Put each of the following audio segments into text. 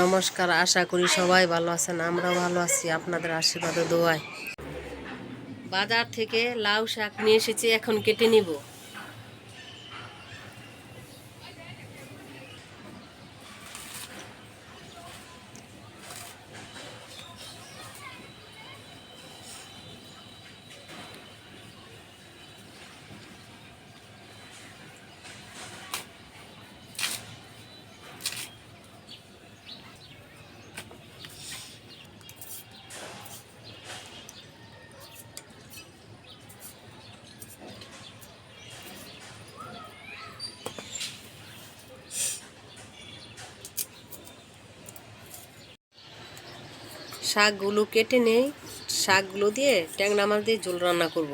নমস্কার, আশা করি সবাই ভালো আছেন। আমরাও ভালো আছি আপনাদের আশীর্বাদ ও দোয়ায়। বাজার থেকে লাউ শাক নিয়ে এসেছি, এখন কেটে নিব। শাকগুলো কেটে নেই, শাকগুলো দিয়ে ট্যাংরা মাছ দিয়ে ঝোল রান্না করব।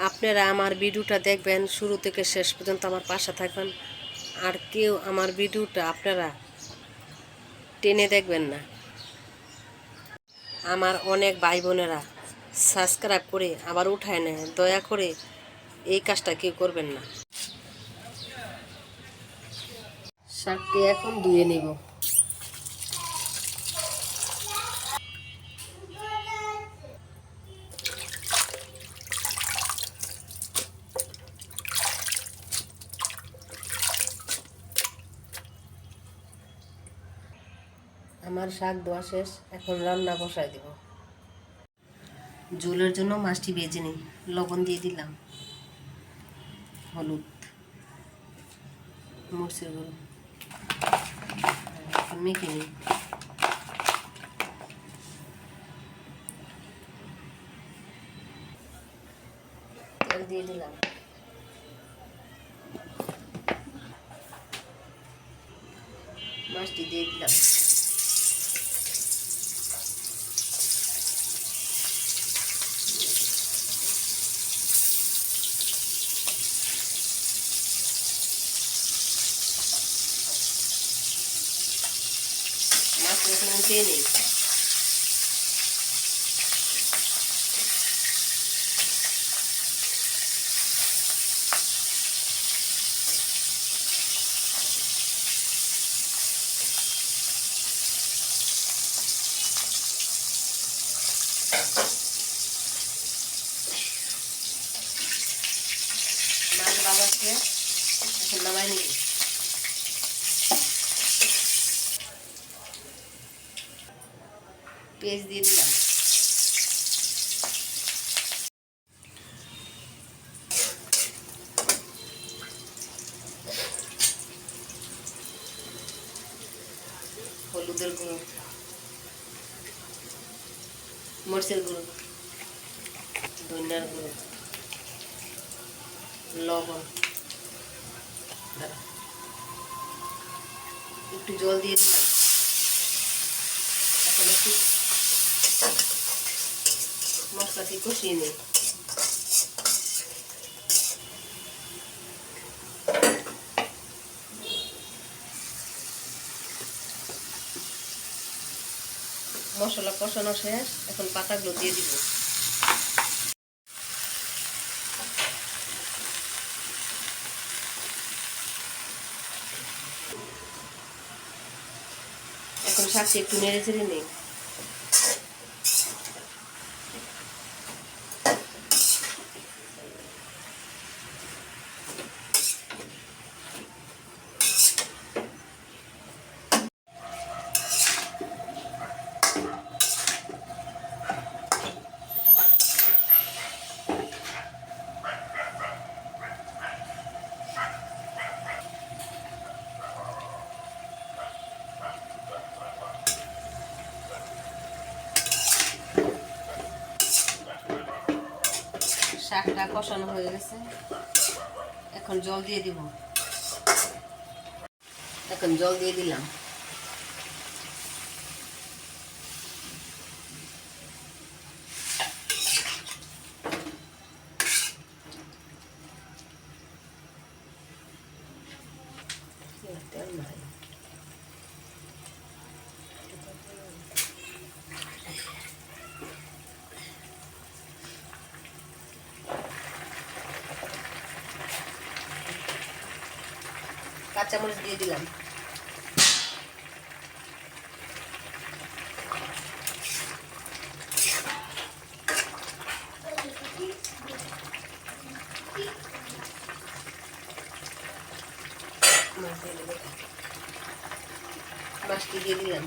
আপনারা আমার ভিডিওটা দেখবেন, শুরু থেকে শেষ পর্যন্ত আমার পাশে থাকবেন। আর কেউ আমার ভিডিওটা আপনারা টেনে দেখবেন না। আমার অনেক ভাই বোনেরা সাবস্ক্রাইব করে আবার উঠায় নেয়, দয়া করে এই কাজটা কেউ করবেন না। শাকটি এখন ধুয়ে নিব। আমার শাক ধোয়া শেষ, এখন রান্না বসাই দেব। ঝোলের জন্য মাছটি ভেজে নিই, লবণ দিয়ে দিলাম, হলুদ, মরিচের গুঁড়ো, এখন মেখে নিই। তেল দিয়ে দিলাম, মাছটি দিয়ে দিলাম, মাছটা এখন উঠিয়ে নিই। মাছ ভাজা শেষ, এখন নামাই নিব। পেঁয়াজ দিয়ে দিলাম, হলুদের গুঁড়ো, মরিচের গুঁড়ো, ধনিয়ার গুঁড়ো, লবণ, একটু জল দিয়ে দিলাম। এখন একটু মশলাটি কষিয়ে নিই। মশলা কষানো শেষ, এখন পাতাগুলো দিয়ে দিব। এখন শাকটি একটু নেড়ে চেড়ে নিই। শাকটা কষানো হয়ে গেছে, এখন জল দিয়ে দিব। এখন জল দিয়ে দিলাম। কাঁচামরিচ দিয়ে দিলাম, মাছ দিয়ে দেবো, মাছটি দিয়ে দিলাম।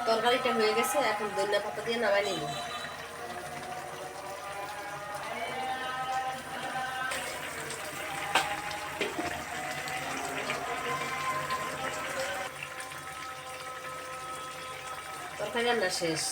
তরকারিটা হয়ে গেছে, এখন ধনিয়া পাতা দিয়ে নামাই নিব। তরকারি রান্না শেষ।